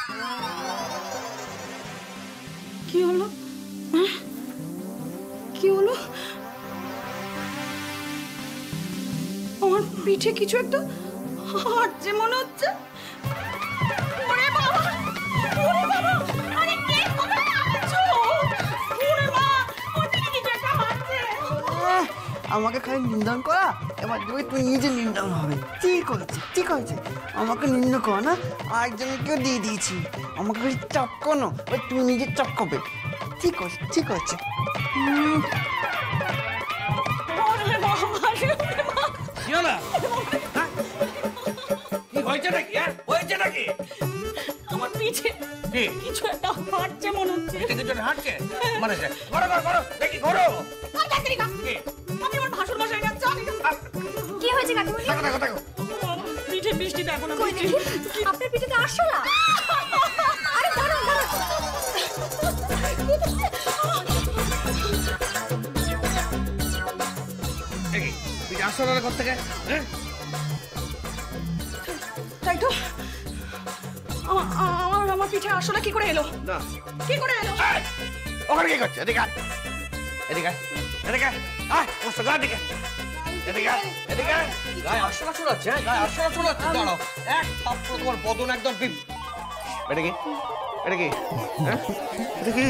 কি হলো? কি হলো? আমার পিঠে কিছু একটা হাঁটছে মনে হচ্ছে। ওরে বাবা, ওরে বাবা, আরে কে কোথায় আছো? ওরে মা, ওদিকে কিছু একটা হাঁটছে। আমাকে খালি নিন্দন করা, এবার দেখবি তুই নিজে নিন্দন হবে। ঠিক হয়েছে, ঠিক হয়েছে। আমাকে নিন্দন কর না, আরেকজনকেও দিয়ে দিয়েছি। আমাকে খালি চাপকানো, ওই তুই নিজে চাপকাবে। ঠিক আছে, ঠিক আছে। কি হয়েছে নাকি? হয়েছে নাকি? আমার পিছে কিছু একটা হাঁটছে মনে হচ্ছে। কিছু হাঁটছে মানে করো করো করো দেখি করো। আমি আমার ভাসুর বাসায় যাচ্ছি। কি হয়েছে কাকিমণি? দেখো দেখো দেখো পিঠে বৃষ্টি দেখো না। আপনার পিঠেতে আরশোলা? আরে দাঁড়ান দাঁড়ান। তুই আসো না ঘর থেকে। তাই তো আমার পিঠে আসলে কি করে এলো? না কি করে এলো? ওখানে কি করছে? এদিকে এদিকে এদিকে আয় আমার সঙ্গে এদিকে এদিকে এদিকে। গায়ে আসলা চলাচ্ছে, গায়ে আসলা চলাচ্ছে। দাঁড়াও, এক থাপ্পড় তোমার বদন একদম। এটা কি? এটা কি? হ্যাঁ এটা কি?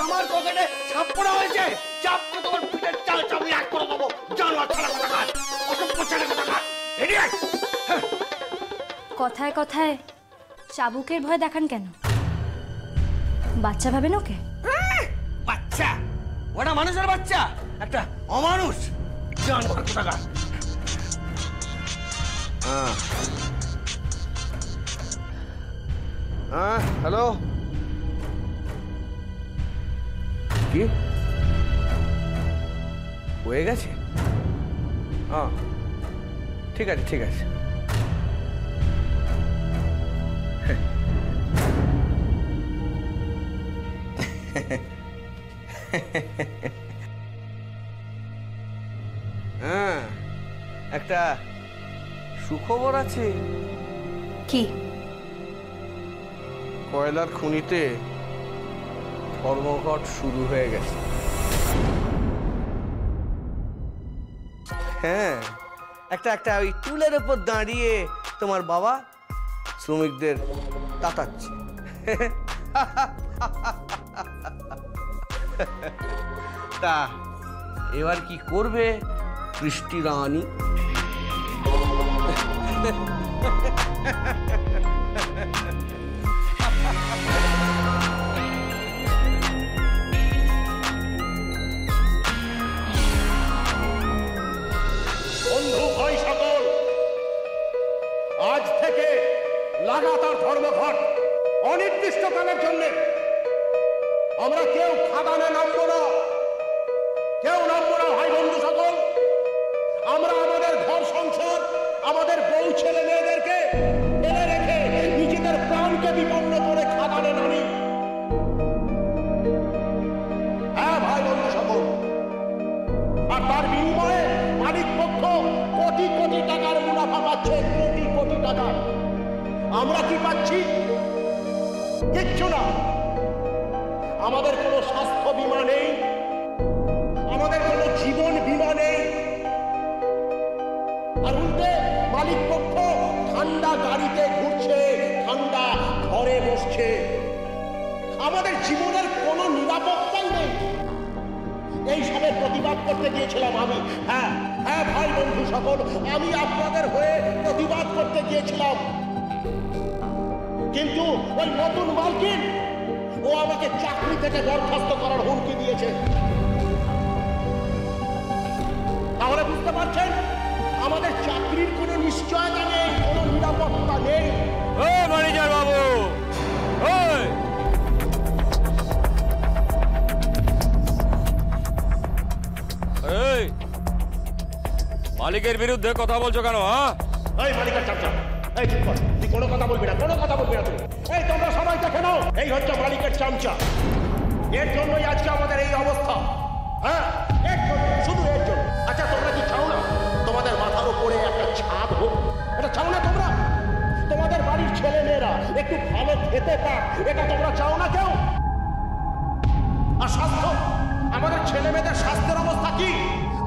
আমার পকেটে ছাপ পড়া হয়েছে। চাপ করে তোমার পিঠের চাল চাবি এক করে দেবো। জানোয়ার ছাড়া কথা কাজ, অসভ্য ছেলে কথা কাজ। কথায় কথায় চাবুকের ভয় দেখান কেন? বাচ্চা ভাবেন ওকে? বাচ্চা? ওটা মানুষের বাচ্চা? একটা অমানুষ জানোয়ার কথা কাজ। হ্যালো, কি হয়ে গেছে? ঠিক আছে ঠিক আছে। একটা সুখবর আছে। কি? কয়লার খনিতে ধর্মঘট শুরু হয়ে গেছে। হ্যাঁ, একটা ওই টুলের উপর দাঁড়িয়ে তোমার বাবা শ্রমিকদের তাতাচ্ছে। তা এবার কি করবে বৃষ্টি রানী? বন্ধু ভাই সকল, আজ থেকে লাগাতার ধর্মঘট, অনির্দিষ্টকালের জন্য। আমরা কেউ খাদানে নামবো না, কেউ নামবো না ভাই বন্ধু সকল। আমরা আমাদের ঘর সংসার, আমাদের বউ ছেলে মেয়েদেরকে ফেলে রেখে নিজেদের প্রাণকে বিপন্ন করে খাদানে নামি। হ্যাঁ ভাই বন্ধু সকল, আর তার বিনিময়ে মালিক পক্ষ কোটি কোটি টাকার মুনাফা পাচ্ছে, কোটি কোটি টাকা। আমরা কি পাচ্ছি? কিচ্ছু না। আমাদের কোনো স্বাস্থ্য বীমা নেই, আমাদের কোনো জীবন বীমা নেই। আর উল্টে মালিক পক্ষ ঠান্ডা গাড়িতে ঘুরছে, ঠান্ডা ঘরে বসছে। আমাদের জীবনের কোনো নিরাপত্তাই নেই। এই সবের প্রতিবাদ করতে গিয়েছিলাম আমি। হ্যাঁ হ্যাঁ ভাই বন্ধু সকল, আমি আপনাদের হয়ে প্রতিবাদ করতে গিয়েছিলাম। কিন্তু ওই নতুন মালকিন ও আমাকে চাকরি থেকে বরখাস্ত করার হুমকি দিয়েছে। তাহলে বুঝতে পারছেন, আমাদের চাকরির কোনো নিশ্চয়তা নেই, কোনো নিরাপত্তা নেই। ও ম্যানেজার বাবু, মালিকের বিরুদ্ধে কথা বলছো কেন? এই মালিকের চামচা, এই চুপ কর, তুই কোনো কথা বলবি না, কোনো কথা বলবি না তুই। এই তোমরা সবাই দেখে নাও, এই হচ্ছে মালিকের চামচা। এর জন্যই আজকে আমাদের এই অবস্থা। হ্যাঁ, এর জন্য, শুধু এর জন্য। আচ্ছা, তোমরা কি চাও না তোমাদের মাথার উপরে একটা ছাদ হোক? এটা চাও না তোমরা? তোমাদের বাড়ির ছেলে মেয়েরা একটু ভালো খেতে পাক, এটা তোমরা চাও না কেউ? আর স্বাস্থ্য, আমাদের ছেলে মেয়েদের স্বাস্থ্যের অবস্থা কি?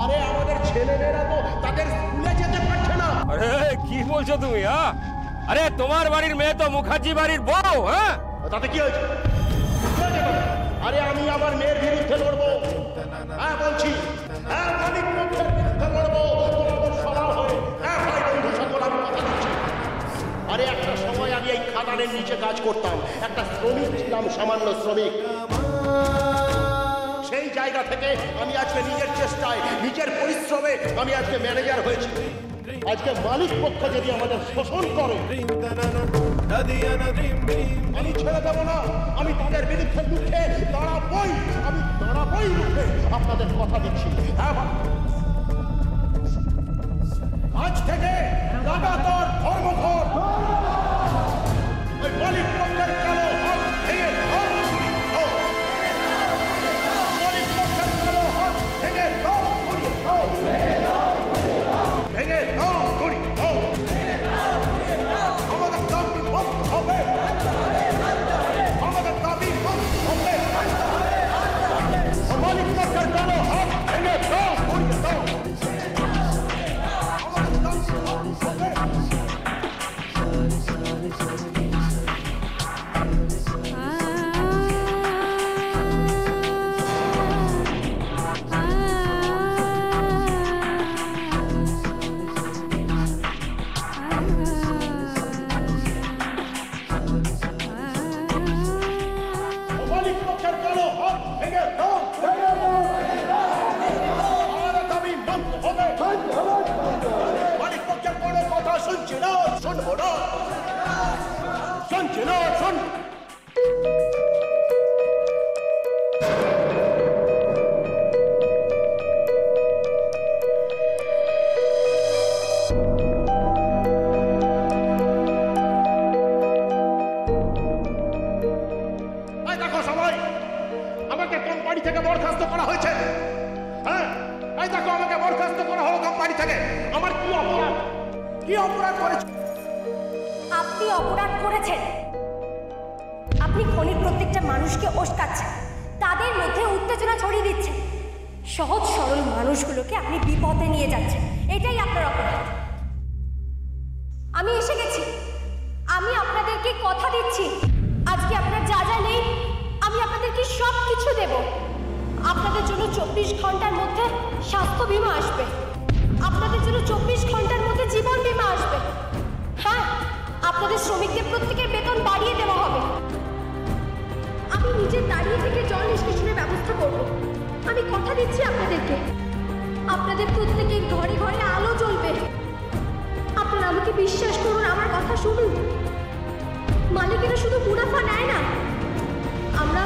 আরে আমাদের ছেলে মেয়েরা তো তাদের স্কুলে যেতে পারছে না। আরে কি বলছো তুমি? হ্যাঁ, আরে তোমার বাড়ির মেয়ে তো মুখার্জি বাড়ির বউ। হ্যাঁ, তাতে কি হয়েছে? আরে আমি আমার মেয়ের বিরুদ্ধে লড়বো। হ্যাঁ বলছি, হ্যাঁ মালিক পক্ষের বিরুদ্ধে লড়বো তোমাদের সবার হয়ে। হ্যাঁ ভাই বন্ধু সকল, আমি কথা দিচ্ছি। আরে একটা সময় আমি এই খাদানের নিচে কাজ করতাম, একটা শ্রমিক ছিলাম, সামান্য শ্রমিক। সেই জায়গা থেকে আমি আজকে নিজের চেষ্টায়, নিজের পরিশ্রমে আমি আজকে ম্যানেজার হয়েছি। আজকে মালিক পক্ষ যদি আমাদের শোষণ করে, আমি ছেড়ে দেবো না। আমি তাদের বিরুদ্ধে রুখে দাঁড়াবই, আমি দাঁড়াবই রুখে, আপনাদের কথা দিচ্ছি। হ্যাঁ, আজ থেকে লাগাতার ধর্মঘট। ওই মালিক পক্ষের কালো হাত ভেঙে দাও, মালিক পক্ষের কালো হাত ভেঙে দাও, ভেঙে দাও, করি দাও। আমাদের দাবি বন্ধ হবে, আমাদের দাবি বন্ধ হবে। মালিক পক্ষের কালো হাত ভেঙে দাও, করি দাও। আমাদের দাবি বন্ধ হবে। মালিক পক্ষের কালো হাত ভেঙে দাও, আমাদের দাবি বন্ধ হবে। মালিক পক্ষের কোনো কথা শুনছি না, শুনবো না, শুনছি না, শুন। এই দেখো সবাই, আমাকে কোম্পানি থেকে বরখাস্ত করা হয়েছে। হ্যাঁ, এই দেখো আমাকে বরখাস্ত করা হলো কোম্পানি থেকে। আমার কি অপরাধ, কি অপরাধ করেছে? আপনি অপরাধ করেছেন। আপনি খনির প্রত্যেকটা মানুষকে উস্কাচ্ছেন, তাদের মধ্যে উত্তেজনা ছড়িয়ে দিচ্ছেন। সহজ সরল মানুষগুলোকে আপনি বিপদে নিয়ে যাচ্ছেন, এটাই আপনার অপরাধ। আমি এসে গেছি। আমি আপনাদেরকে কথা দিচ্ছি, আজকে আপনার যা যা নেই আমি আপনাদেরকে সব কিছু দেব। আপনাদের জন্য 24 ঘন্টার মধ্যে স্বাস্থ্য বীমা আসবে, আপনাদের জন্য 24 ঘন্টার মধ্যে জীবন বীমা আসবে। হ্যাঁ, আপনাদের শ্রমিকদের প্রত্যেকের বেতন বাড়িয়ে দেওয়া হবে। আমি নিজে দাঁড়িয়ে থেকে জল নিষ্কাশনের ব্যবস্থা করব। আমি কথা দিচ্ছি আপনাদেরকে, আপনাদের প্রত্যেকের ঘরে ঘরে আলো জ্বলবে। আপনারা আমাকে বিশ্বাস করুন, আমার কথা শুনুন। মালিকেরা শুধু মুনাফা নেয় না, আমরা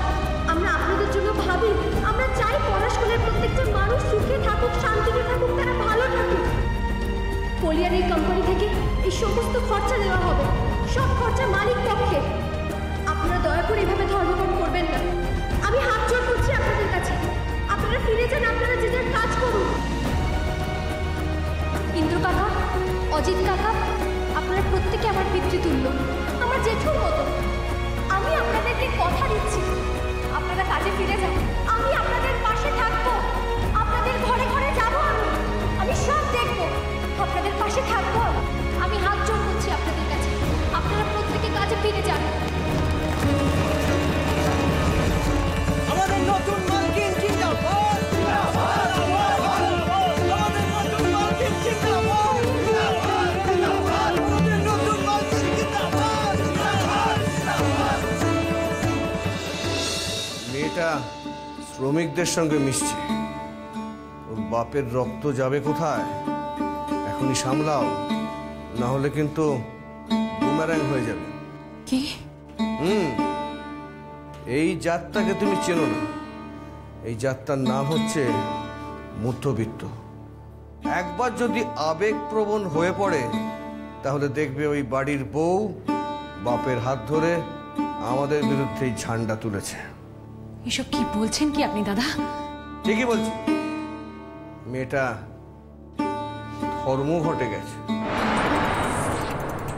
আপনাদের জন্য ভাবি। আমরা চাই পড়াশোনার প্রত্যেকটা মানুষ সুখে থাকুক, শান্তিতে থাকুক, তারা ভালো থাকুক। কলিয়ারের কোম্পানি থেকে এই সমস্ত খরচা দেওয়া হবে, সব খরচা মালিক পক্ষে। আপনারা দয়া করে এভাবে ধর্মঘট করবেন না। আমি হাত জোড় করছি আপনাদের কাছে, আপনারা ফিরে যান, আপনারা যে যার কাজ করুন। ইন্দ্র কাকা, অজিত কাকা, আপনারা প্রত্যেকে আমার পিতৃতুল্য, আমার জেঠুর মতো। আমি আপনাদেরকে কথা দিচ্ছি, আপনারা কাজে ফিরে যান। আমি আপনাদের পাশে থাকবো, আপনাদের ঘরে ঘরে যাবো। আমি সব দেখবো, আপনাদের পাশে থাকবো। আমি হাত জোড় করছি আপনাদের কাছে, আপনারা প্রত্যেকে কাজে ফিরে যান। আমাদের নতুন মার্কিন জিন্দাবাদ, আমাদের নতুন মার্কিন জিন্দাবাদ, আমাদের নতুন মার্কিন জিন্দাবাদ। মেয়েটা শ্রমিকদের সঙ্গে মিশছে, ওর বাপের রক্ত যাবে কোথায়? এখনই সামলাও, না হলে কিন্তু বুমেরাং হয়ে যাবে। কি? এই জাতটাকে তুমি চেনো না। এই জাতটার নাম হচ্ছে মধ্যবিত্ত। একবার যদি আবেগপ্রবণ হয়ে পড়ে, তাহলে দেখবে ওই বাড়ির বউ বাপের হাত ধরে আমাদের বিরুদ্ধে ঝান্ডা তুলেছে। এসব কি বলছেন কি আপনি দাদা? ঠিকই বলছি, মেয়েটা ধর্ম ঘটে গেছে।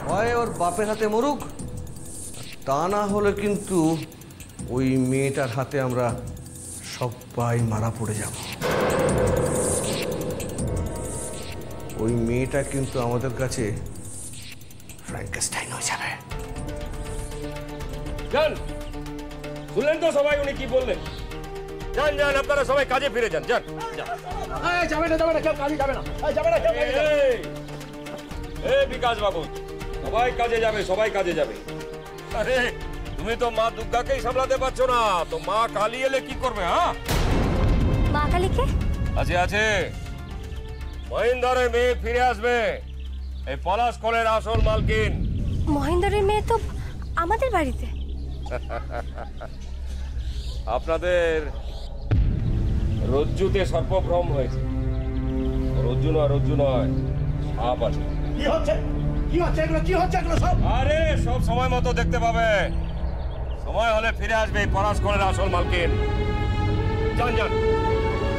হয় ওর বাপের হাতে মরুক, তা না হলে কিন্তু ওই মেয়েটার হাতে আমরা সবাই মারা পড়ে যাব। ওই মেয়েটা কিন্তু আমাদের কাছে ফ্র্যাঙ্কেনস্টাইন হয়ে যাবে। যান, শুনলেন তো সবাই উনি কি বললেন? যান যান, আপনারা সবাই কাজে ফিরে যান। যান যাবে না, কেউ কাজে যাবে না, যাবে না কেউ কাজে যাবে না। এই বিকাশ বাবু, সবাই কাজে যাবে, সবাই কাজে যাবে। আরে তুমি তো মা দুর্গাকেই সামলাতে পারছো না, তো মা কালী এলে কি করবে? হ্যাঁ, মা কালীকে? আছে আছে, মহিন্দারের মেয়ে ফিরে আসবে, এই পলাশ কলের আসল মালকিন। মহেন্দ্রের মেয়ে তো আমাদের বাড়িতে। আপনাদের রজ্জুতে সর্পভ্রম হয়েছে। রজ্জু নয়, সাপ আছে। কি হচ্ছে এগুলো সব? আরে সব সময় মতো দেখতে পাবে, সময় হলে ফিরে আসবে এই পলাশ কলের আসল মালকিন। যান যান,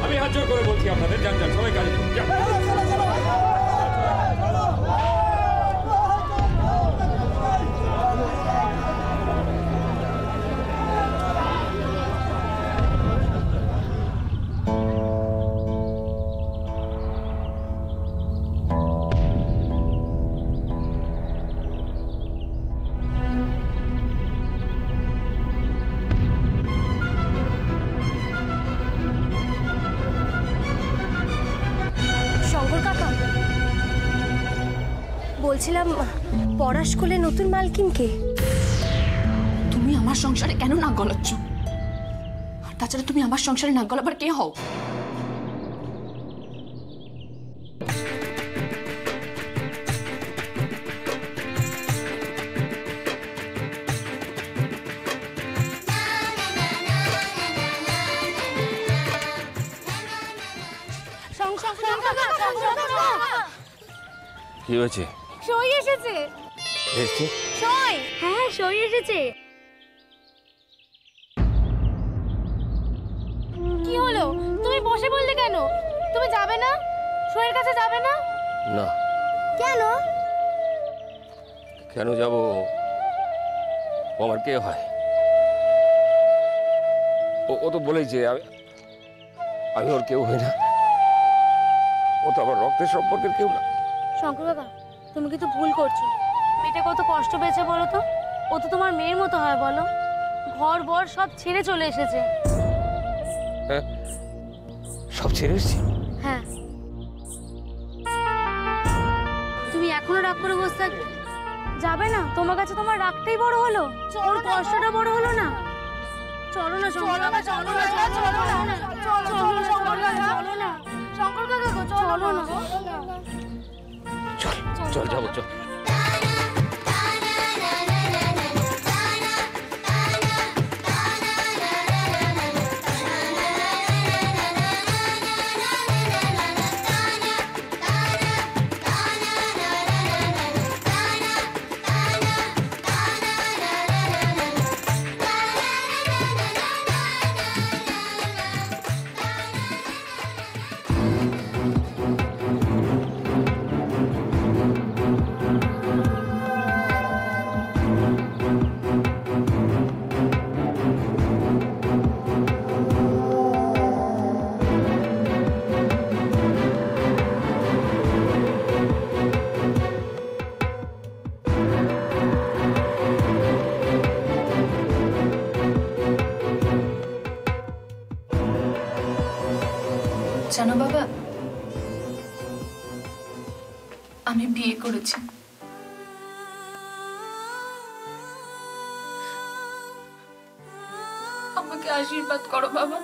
আমি হাত জোর করে বলছি আপনাদের, যান যান, সবাই কাজে যান। শঙ্কর কাকা, বলছিলাম পরাশ কোলে নতুন মালকিন কে? তুমি আমার সংসারে কেন নাক গলাচ্ছ? আর তাছাড়া তুমি আমার সংসারে নাক গলাবার কে হও? কি হয়েছে? সই এসেছে। এসছে? সই? হ্যাঁ, সই এসেছে। কি হলো? তুমি বসে বললে কেন? তুমি যাবে না? সইয়ের কাছে যাবে না? না। কেন? কেন যাব? ও আমার কে হয়? ও তো বলেছে আমি ওর কেউ হই না। ও তো আমার রক্তের সম্পর্কের কেউ না। শঙ্কর বাবা, তুমি কিন্তু ভুল করছো। মেয়েটা কত কষ্ট পেয়েছে বলো তো? ও তো তোমার মেয়ের মতো হয় বলো। ঘর বর সব ছেড়ে চলে এসেছে। হ্যাঁ, সব ছেড়ে এসেছি। হ্যাঁ, তুমি এখনো রাগ করে বসে থাকবে? যাবে না? তোমার কাছে তোমার রাগটাই বড় হলো, ওর কষ্টটা বড় হলো না? চলো না শঙ্কর কাকা, চলো না, চলো না, চলো না শঙ্কর কাকা, চলো না শঙ্কর কাকা, চলো না। চল যাবো, চল। জানো বাবা, আমি বিয়ে করেছি। আমাকে আশীর্বাদ করো বাবা,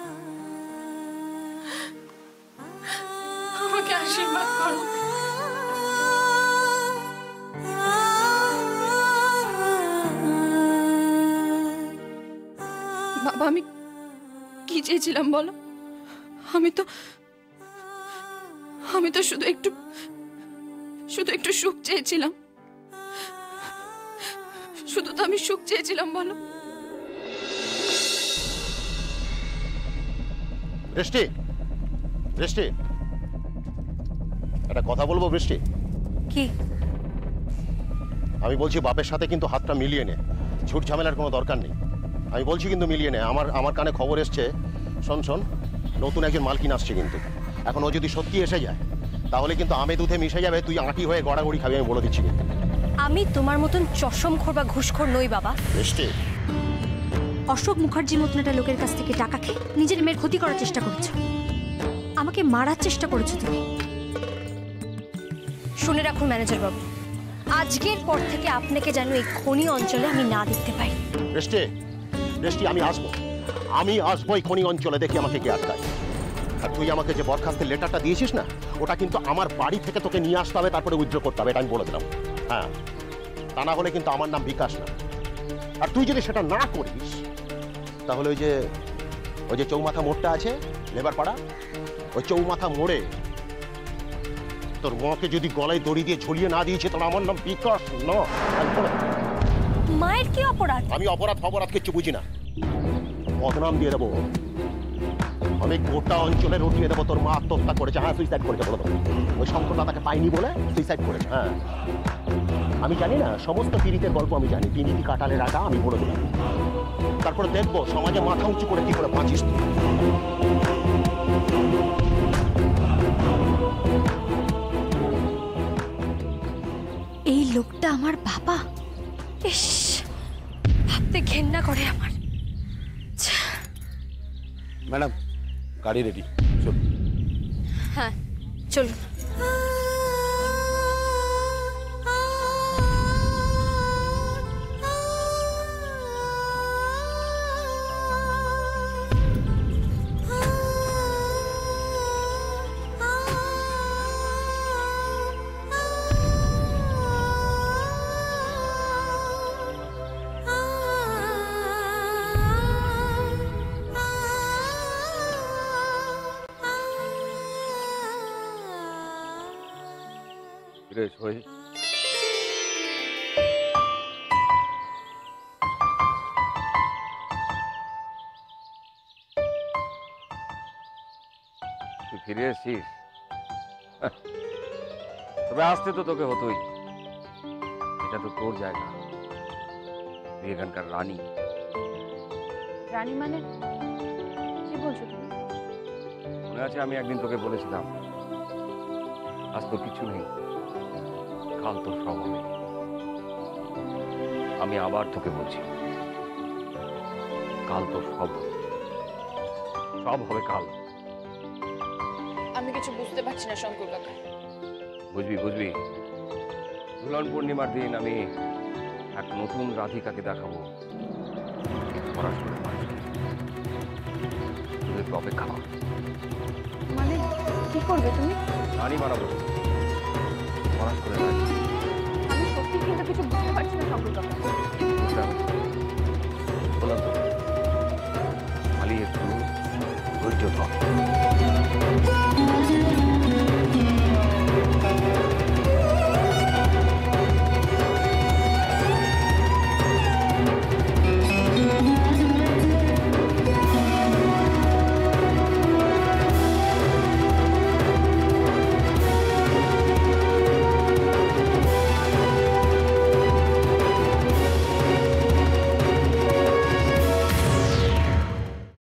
আমাকে আশীর্বাদ করো। বাবা, আমি কি চেয়েছিলাম বলো? আমি তো শুধু একটু সুখ চেয়েছিলাম। শুধু তো আমি সুখ চেয়েছিলাম বলো। বৃষ্টি, বৃষ্টি, একটা কথা বলবো বৃষ্টি? কি? আমি বলছি বাপের সাথে কিন্তু হাতটা মিলিয়ে নে, ঝুট ঝামেলার কোনো দরকার নেই। আমি বলছি কিন্তু মিলিয়ে নে। আমার কানে খবর এসছে, শোন, নতুন একজন মালকিন আসছে কিন্তু। এখন ও যদি সত্যি এসে যায় তাহলে কিন্তু আমে দুধে মিশে যাবে, তুই আঁটি হয়ে গড়াগড়ি খাবি, আমি বলে দিচ্ছি কিন্তু। আমি তোমার মতন চশমখোর বা ঘুষখোর নই বাবা। বৃষ্টি, অশোক মুখার্জির মতন একটা লোকের কাছ থেকে টাকা খেয়ে নিজের মেয়ের ক্ষতি করার চেষ্টা করেছো, আমাকে মারার চেষ্টা করেছো তুমি। শুনে রাখুন ম্যানেজার বাবু, আজকের পর থেকে আপনাকে যেন এই খনি অঞ্চলে আমি না দেখতে পাই। বৃষ্টি, আমি আসবো এই খনি অঞ্চলে, দেখি আমাকে কে আটকায়। আর তুই আমাকে যে বরখাস্তের লেটারটা দিয়েছিস না, ওটা কিন্তু আমার বাড়ি থেকে তোকে নিয়ে আসতে হবে, তারপরে উইথড্র করতে হবে, এটা আমি বলে দিলাম। হ্যাঁ, তা না হলে কিন্তু আমার নাম বিকাশ না। আর তুই যদি সেটা না করিস তাহলে ওই যে চৌমাথা মোড়টা আছে লেবার পাড়া, ওই চৌমাথা মোড়ে তোর মাকে যদি গলায় দড়ি দিয়ে ঝুলিয়ে না দিয়েছে তাহলে আমার নাম বিকাশ না। মায়ের কি অপরাধ? আমি অপরাধ কিচ্ছু বুঝি না, বদনাম দিয়ে দেবো। আমি গোটা অঞ্চলে রটিয়ে দেবো তোর মা আত্মহত্যা করেছে। হ্যাঁ, সুইসাইড করেছে বলে দেবো। ওই শঙ্করদা তাকে পাইনি বলে সুইসাইড করেছে। হ্যাঁ, আমি জানি না, সমস্ত পীড়িতের গল্প আমি জানি। পিনিটি কাটালের আটা আমি বলে দিলাম। তারপরে দেখবো সমাজে মাথা উঁচু করে কি করে বাঁচিস তুই। এই লোকটা আমার বাবা? ইস, ভাবতে ঘেন্না করে আমার। ম্যাডাম, গাড়ি রেডি, চল। হ্যাঁ, চলুন। তুই ফিরে এসেছিস, তবে আসতে তো তোকে হতোই। এটা তো তোর জায়গা, তুই এখানকার রানী। রানী মানে কি বলছো তুমি? মনে আছে আমি একদিন তোকে বলেছিলাম আজ তো কিছু নেই, কাল তো সব হবে। আমি আবার তোকে বলছি, কাল তো সব হবে কাল। আমি কিছু বুঝতে পারছি না শঙ্কর কাকা। বুঝবি ঝুলন পূর্ণিমার দিন আমি এক নতুন রাধিকাকে দেখাবো। পড়াশোনার মানুষ একটু অপেক্ষা কর। মানে কি করবে তুমি? রানী বানাবো, পড়াশোনার রানী। আমি সত্যি কিন্তু কিছু বুঝতে পারছি না শঙ্কর কাকা। বললাম তো, খালি একটু ধৈর্য ধর।